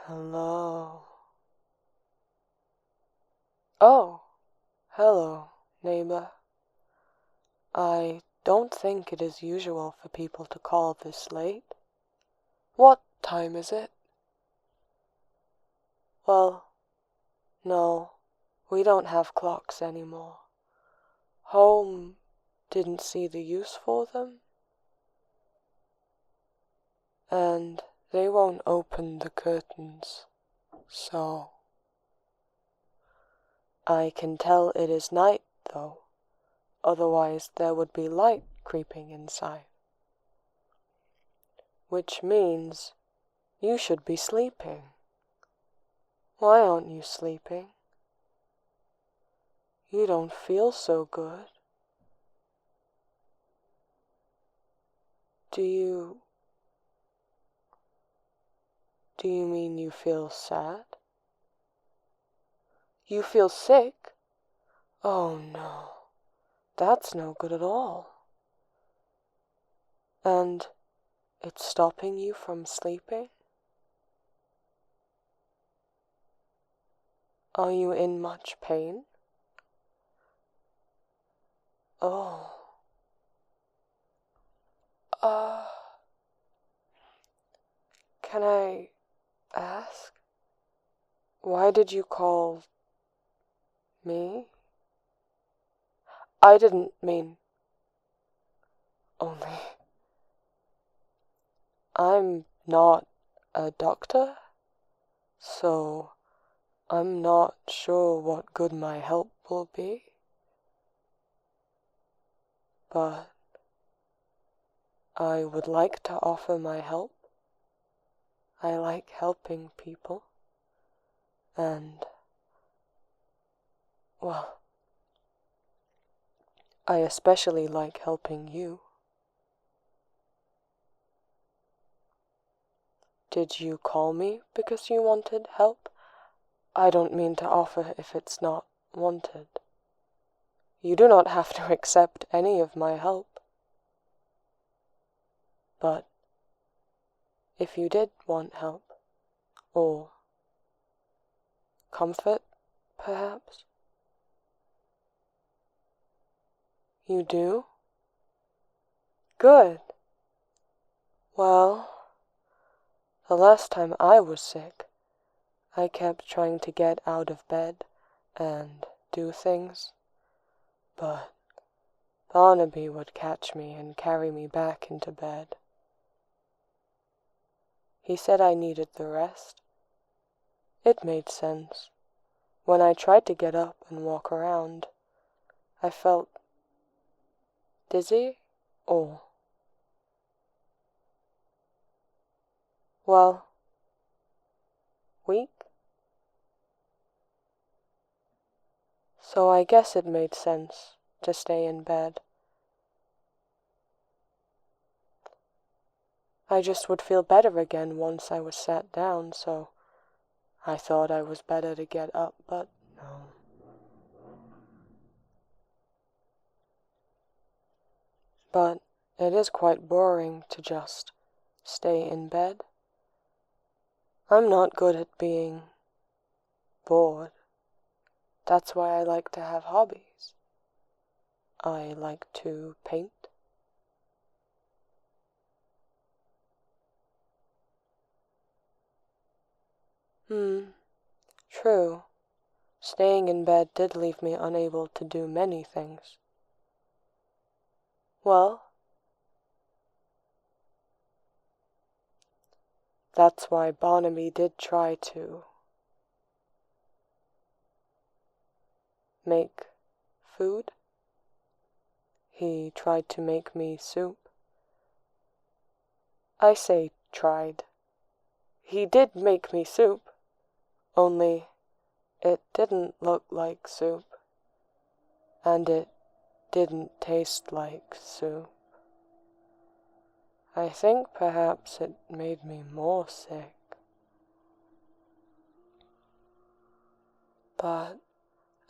Hello. Oh, hello, neighbor. I don't think it is usual for people to call this late. What time is it? Well, no, we don't have clocks anymore. Home didn't see the use for them. And they won't open the curtains, so... I can tell it is night, though. Otherwise there would be light creeping inside. Which means you should be sleeping. Why aren't you sleeping? You don't feel so good. Do you mean you feel sad? You feel sick? Oh no, that's no good at all. And it's stopping you from sleeping? Are you in much pain? Oh. Can I ask? Why did you call me? I didn't mean only. I'm not a doctor, so I'm not sure what good my help will be. But I would like to offer my help. I like helping people. And, well, I especially like helping you. Did you call me because you wanted help? I don't mean to offer if it's not wanted. You do not have to accept any of my help. But if you did want help, or comfort, perhaps? You do? Good. Well, the last time I was sick, I kept trying to get out of bed and do things, but Barnaby would catch me and carry me back into bed. He said I needed the rest. It made sense. When I tried to get up and walk around, I felt dizzy or... well, weak. So I guess it made sense to stay in bed. I just would feel better again once I was sat down, so I thought I was better to get up, but no. But it is quite boring to just stay in bed. I'm not good at being bored. That's why I like to have hobbies. I like to paint. True. Staying in bed did leave me unable to do many things. Well, that's why Barnaby did try to make food. He tried to make me soup. I say tried. He did make me soup, only it didn't look like soup, and it didn't taste like soup. I think perhaps it made me more sick. But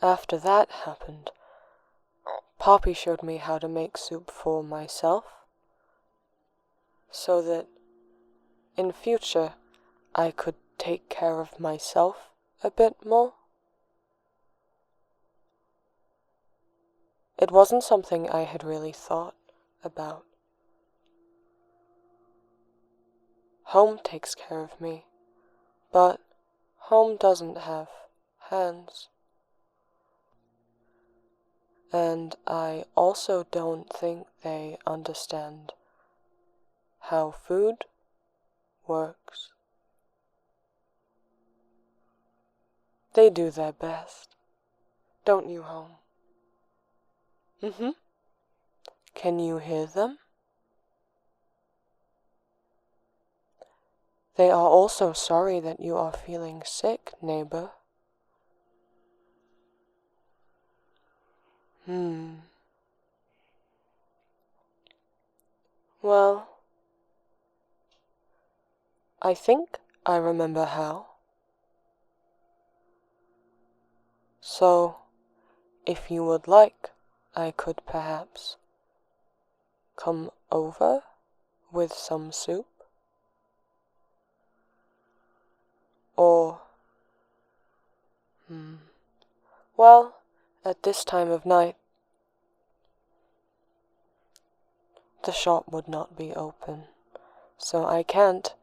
after that happened, Poppy showed me how to make soup for myself, so that in future I could take care of myself a bit more. It wasn't something I had really thought about. Home takes care of me, but home doesn't have hands. And I also don't think they understand how food works. They do their best, don't you, Home? Mm-hmm. Can you hear them? They are also sorry that you are feeling sick, neighbor. Well, I think I remember how. So, if you would like, I could perhaps come over with some soup? Or, well, at this time of night, the shop would not be open, so I can't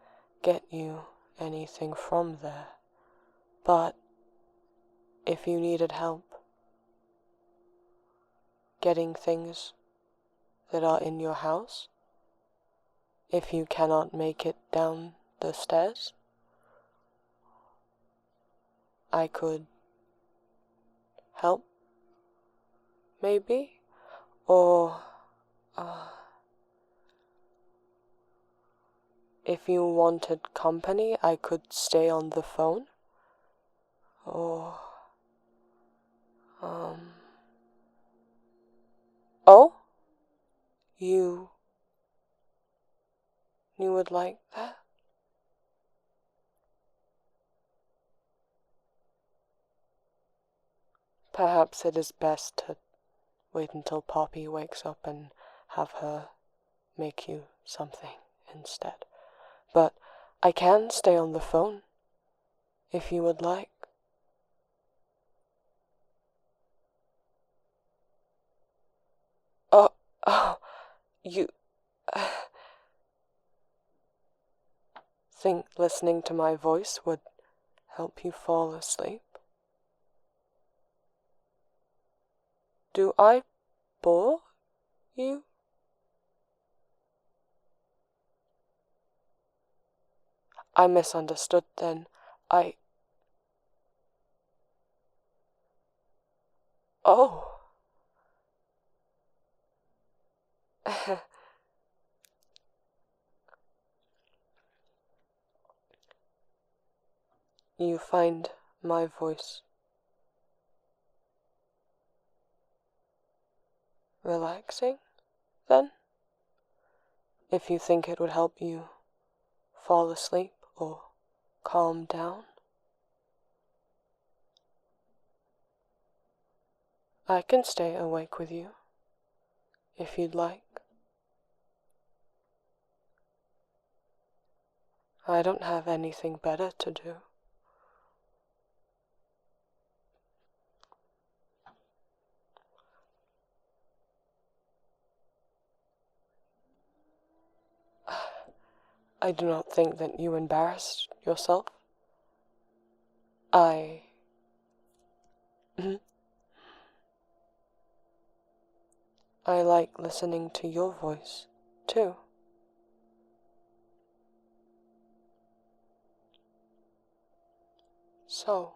get you anything from there. But if you needed help getting things that are in your house, if you cannot make it down the stairs, I could help, maybe? Or, if you wanted company, I could stay on the phone. Or, oh? You would like that? Perhaps it is best to wait until Poppy wakes up and have her make you something instead. But I can stay on the phone, if you would like. Oh, you think listening to my voice would help you fall asleep? Do I bore you? I misunderstood then. Oh. You find my voice relaxing, then? If you think it would help you fall asleep or calm down, I can stay awake with you, if you'd like. I don't have anything better to do. I do not think that you embarrassed yourself. I like listening to your voice, too. So,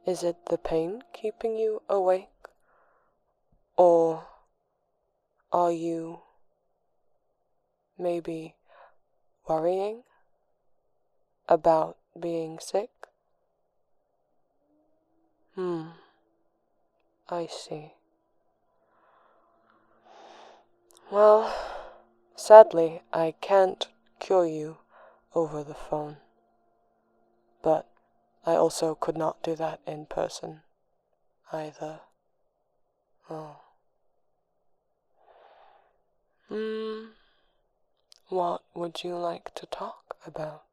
is it the pain keeping you awake? Or are you maybe worrying about being sick? I see. Well, sadly, I can't cure you over the phone. But I also could not do that in person, either. Oh. What would you like to talk about?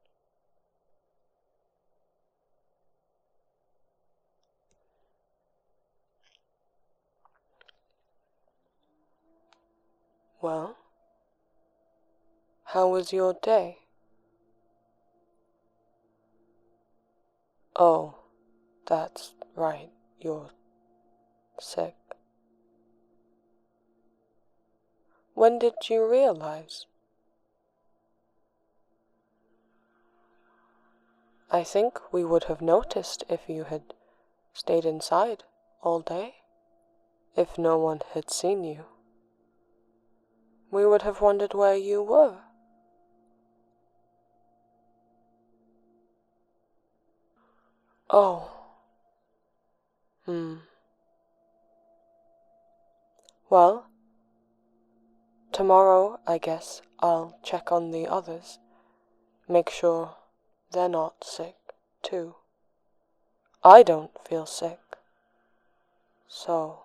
Well, how was your day? Oh, that's right, you're sick. When did you realize? I think we would have noticed if you had stayed inside all day, if no one had seen you. We would have wondered where you were. Oh. Well, tomorrow, I guess, I'll check on the others. Make sure they're not sick, too. I don't feel sick. So...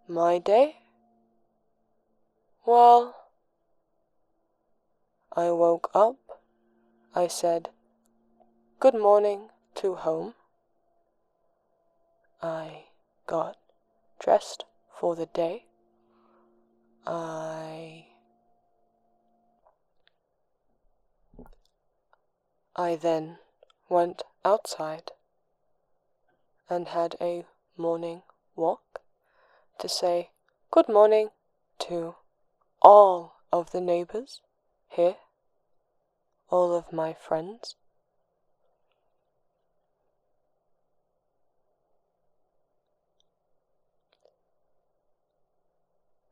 My day? Well, I woke up, I said, "Good morning" to home. I got dressed for the day. I then went outside and had a morning walk to say good morning to all of the neighbors here, all of my friends.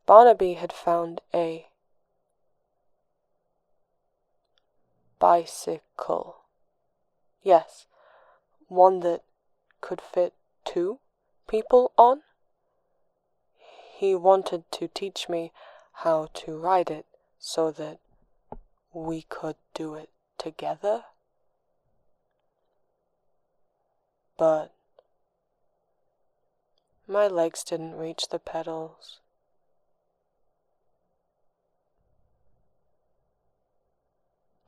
Barnaby had found a bicycle. Yes, one that could fit 2 people on. He wanted to teach me how to ride it so that we could do it together. But my legs didn't reach the pedals.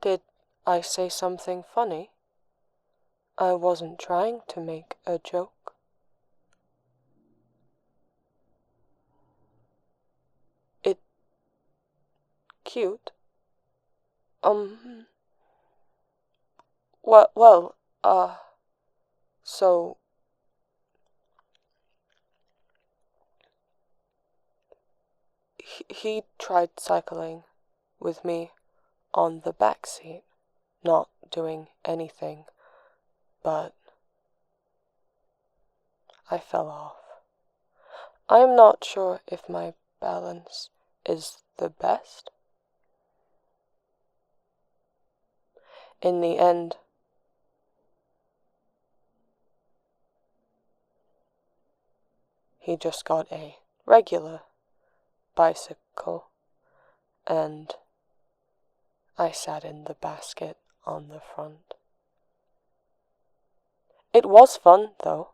Did I say something funny? I wasn't trying to make a joke. It cute? Well, so he tried cycling with me on the back seat, not doing anything, but I fell off. I'm not sure if my balance is the best. In the end, he just got a regular bicycle, and I sat in the basket on the front. It was fun, though.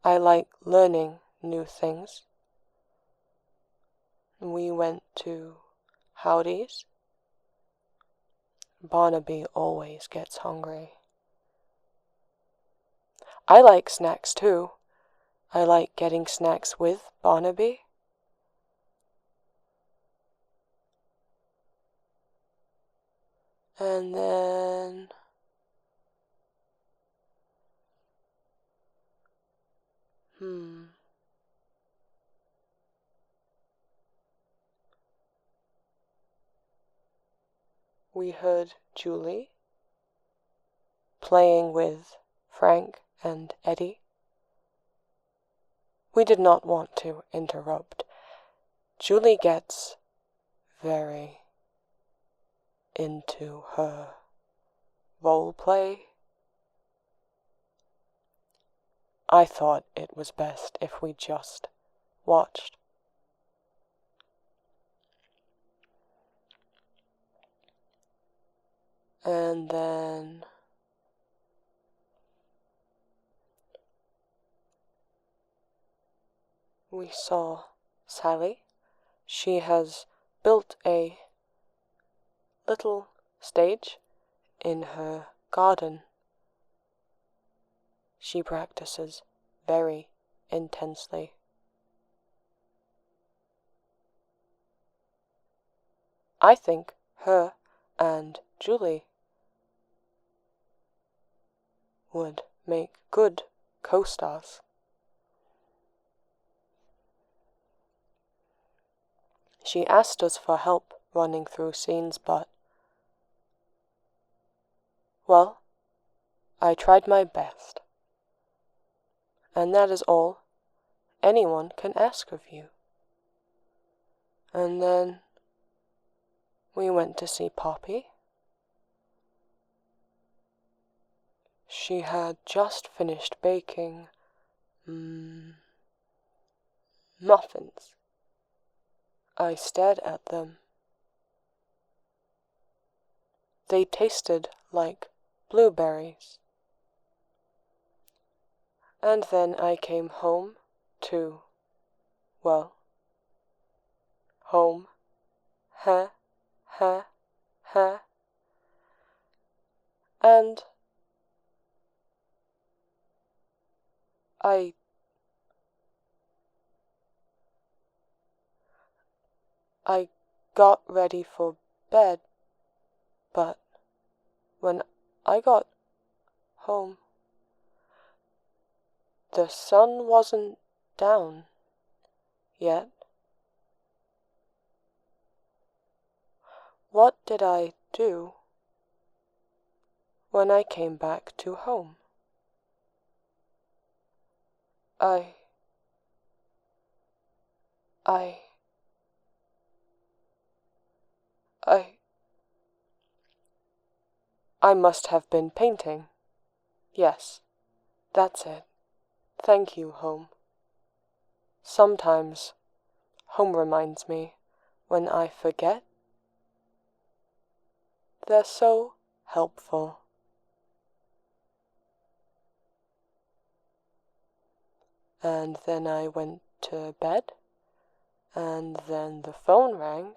I like learning new things. We went to Howdy's. Barnaby always gets hungry. I like snacks, too. I like getting snacks with Barnaby. And then... we heard Julie playing with Frank and Eddie. We did not want to interrupt. Julie gets very into her role play. I thought it was best if we just watched. And then we saw Sally. She has built a little stage in her garden. She practices very intensely. I think her and Julie would make good co-stars. She asked us for help running through scenes, but, well, I tried my best. And that is all anyone can ask of you. And then we went to see Poppy. She had just finished baking muffins. I stared at them. They tasted like blueberries. And then I came home to, well, home. Ha, ha, ha. And I got ready for bed, but when I got home, the sun wasn't down yet. What did I do when I came back to home? I must have been painting. Yes, that's it. Thank you, home. Sometimes home reminds me when I forget. They're so helpful. And then I went to bed, and then the phone rang,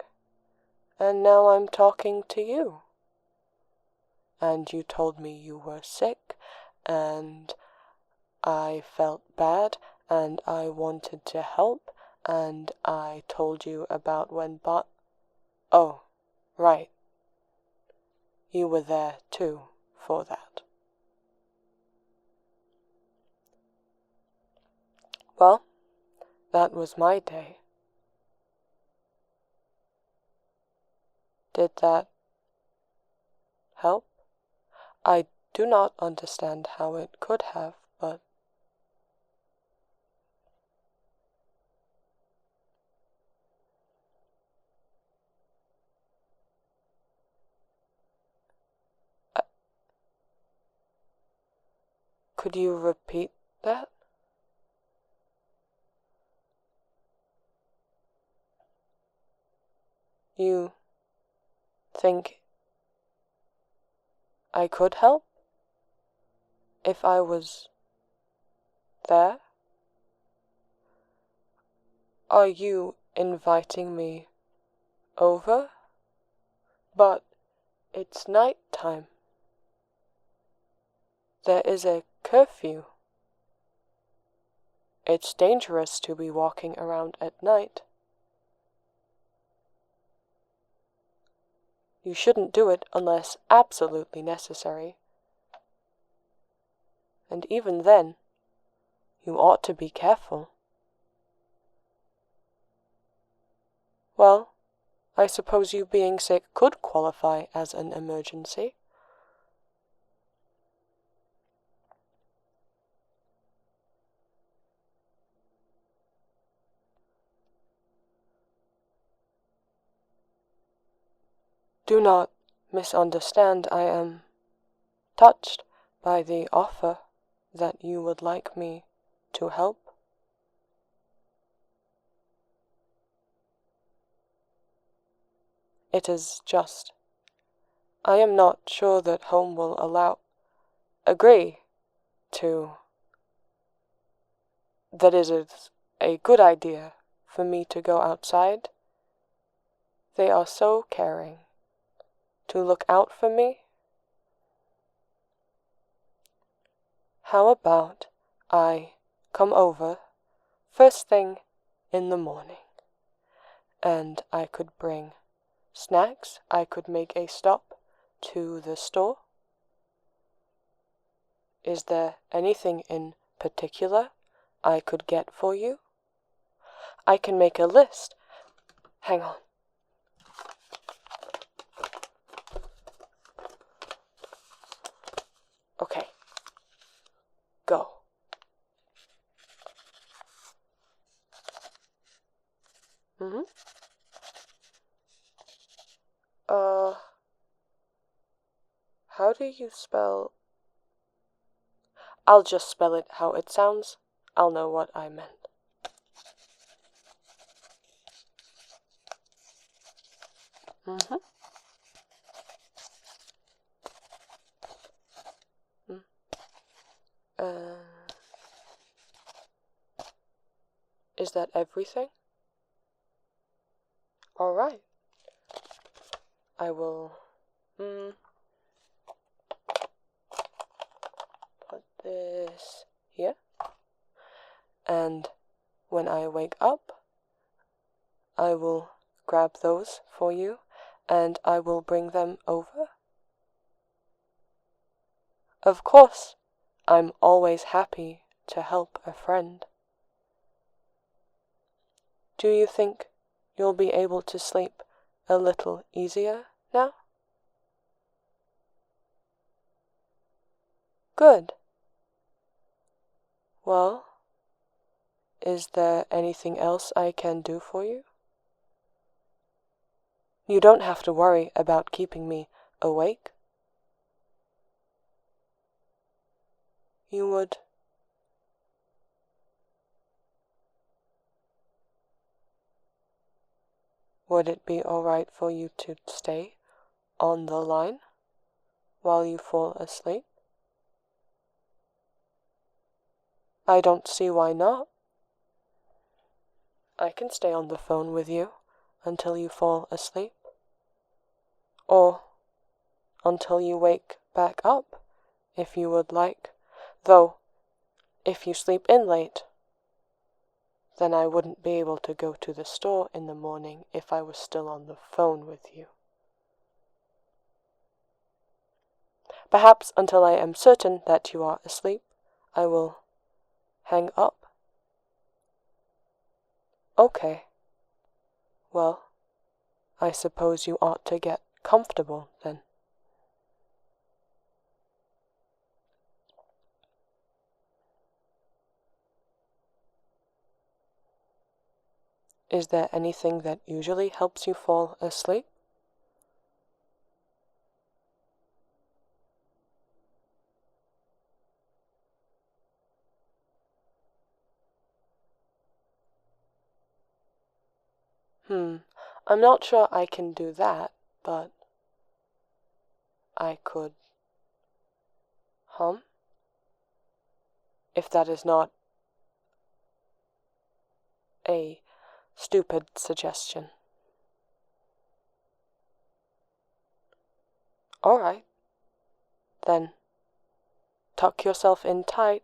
and now I'm talking to you. And you told me you were sick, and I felt bad, and I wanted to help, and I told you about when Oh, right. You were there, too, for that. Well, that was my day. Did that help? I do not understand how it could have, but could you repeat that? You think I could help if I was there? Are you inviting me over? But it's night time. There is a curfew. It's dangerous to be walking around at night. You shouldn't do it unless absolutely necessary. And even then, you ought to be careful. Well, I suppose you being sick could qualify as an emergency. Do not misunderstand. I am touched by the offer that you would like me to help. It is just I am not sure that home will agree to that it is a good idea for me to go outside. They are so caring to look out for me. How about I come over first thing in the morning, and I could bring snacks. I could make a stop to the store. Is there anything in particular I could get for you? I can make a list. Hang on. Okay. Go. Mm-hmm. How do you spell... I'll just spell it how it sounds. I'll know what I meant. Mm-hmm. Is that everything? All right. I will put this here. And when I wake up, I will grab those for you, and I will bring them over. Of course, I'm always happy to help a friend. Do you think you'll be able to sleep a little easier now? Good. Well, is there anything else I can do for you? You don't have to worry about keeping me awake. You would. Would it be all right for you to stay on the line while you fall asleep? I don't see why not. I can stay on the phone with you until you fall asleep. Or until you wake back up, if you would like. Though, if you sleep in late, then I wouldn't be able to go to the store in the morning if I was still on the phone with you. Perhaps until I am certain that you are asleep, I will hang up. Okay. Well, I suppose you ought to get comfortable then. Is there anything that usually helps you fall asleep? I'm not sure I can do that, but I could hum, if that is not a stupid suggestion. All right. Then tuck yourself in tight.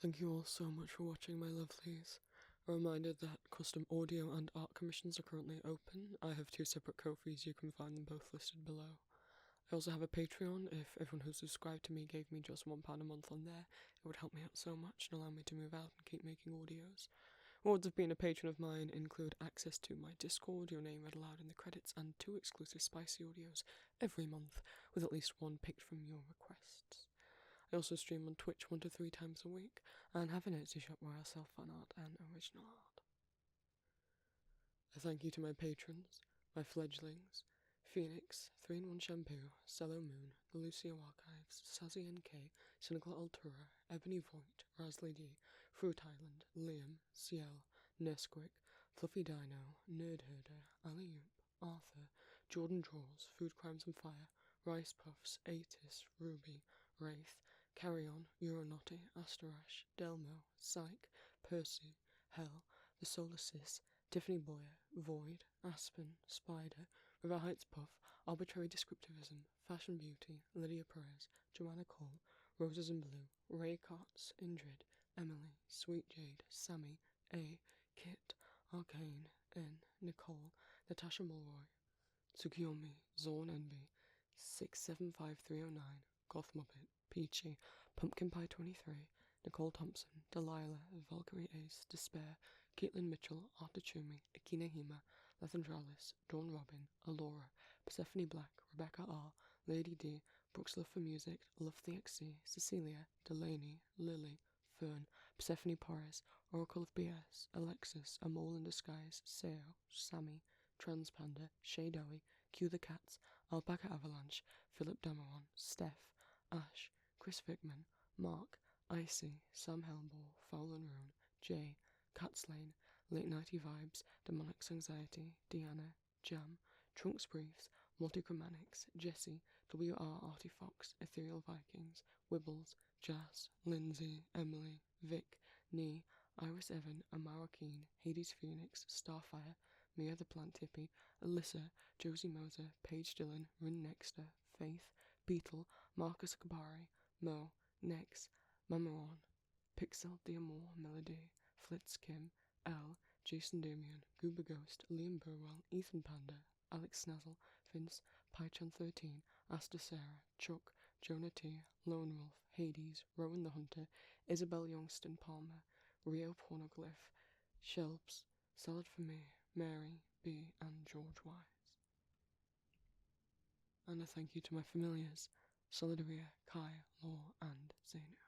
Thank you all so much for watching, my lovelies. A reminder that custom audio and art commissions are currently open. I have 2 separate Ko-fis, you can find them both listed below. I also have a Patreon. If everyone who's subscribed to me gave me just £1 a month on there, it would help me out so much and allow me to move out and keep making audios. Rewards of being a patron of mine include access to my Discord, your name read aloud in the credits, and 2 exclusive spicy audios every month, with at least 1 picked from your requests. I also stream on Twitch 1 to 3 times a week, and have an Etsy shop where I sell fan art and original art. A thank you to my patrons, my fledglings, Phoenix, 3-in-1 Shampoo, Cello Moon, The Lucio Archives, Sazzy NK, Cynical Altura, Ebony Voigt, Rasley D, Fruit Island, Liam, Ciel, Nesquik, Fluffy Dino, Nerd Herder, Alley Oop, Arthur, Jordan Draws, Food Crimes and Fire, Rice Puffs, Atis, Ruby, Wraith, Carry On, Euronaughty, Asterash, Delmo, Psyche, Percy, Hell, The Solar Sis, Tiffany Boyer, Void, Aspen, Spider, River Heights Puff, Arbitrary Descriptivism, Fashion Beauty, Lydia Perez, Joanna Cole, Roses in Blue, Ray Cots, Indrid, Emily, Sweet Jade, Sammy, A, Kit, Arcane, N, Nicole, Natasha Mulroy, Tsukiyomi, Zorn Envy, 675309, Goth Muppet, Peachy, Pumpkin Pie 23, Nicole Thompson, Delilah, Valkyrie Ace, Despair, Caitlin Mitchell, Artachumi, Akina Hima, Lethandralis, Dawn Robin, Alora, Persephone Black, Rebecca R, Lady D, Brooks Love for Music, Love the XC, Cecilia, Delaney, Lily, Fern, Persephone Porres, Oracle of BS, Alexis, A Mole in Disguise, Seo, Sammy, Transpanda, Shadowy, Q the Cats, Alpaca Avalanche, Philip Dameron, Steph, Ash, Chris Vickman, Mark, Icy, Sam Helmore, Foul and Rune, Jay, Catslane, Late Nighty Vibes, Demonics Anxiety, Deanna, Jam, Trunks Briefs, Multichromatics, Jesse, WR Artie Fox, Ethereal Vikings, Wibbles, Jazz, Lindsay, Emily, Vic, Nee, Iris Evan, Amara Keen, Hades Phoenix, Starfire, Mia the Plant Hippie, Alyssa, Josie Moser, Paige Dillon, Rin Nexter, Faith, Beetle, Marcus Kabari, Mo, Nex, Mamaron, Pixel, D'Amour, Melody, Flitz Kim, L, Jason Damian, Goober Ghost, Liam Burwell, Ethan Panda, Alex Snazzle, Vince, Pychan13, Asta Sarah, Chuck, Jonah T, Lone Wolf, Hades, Rowan the Hunter, Isabel Youngston Palmer, Rio Pornoglyph, Shelps, Salad for Me, Mary, B, and George Wise. And a thank you to my familiars, Solidaria, Kai, Law, and Zainu.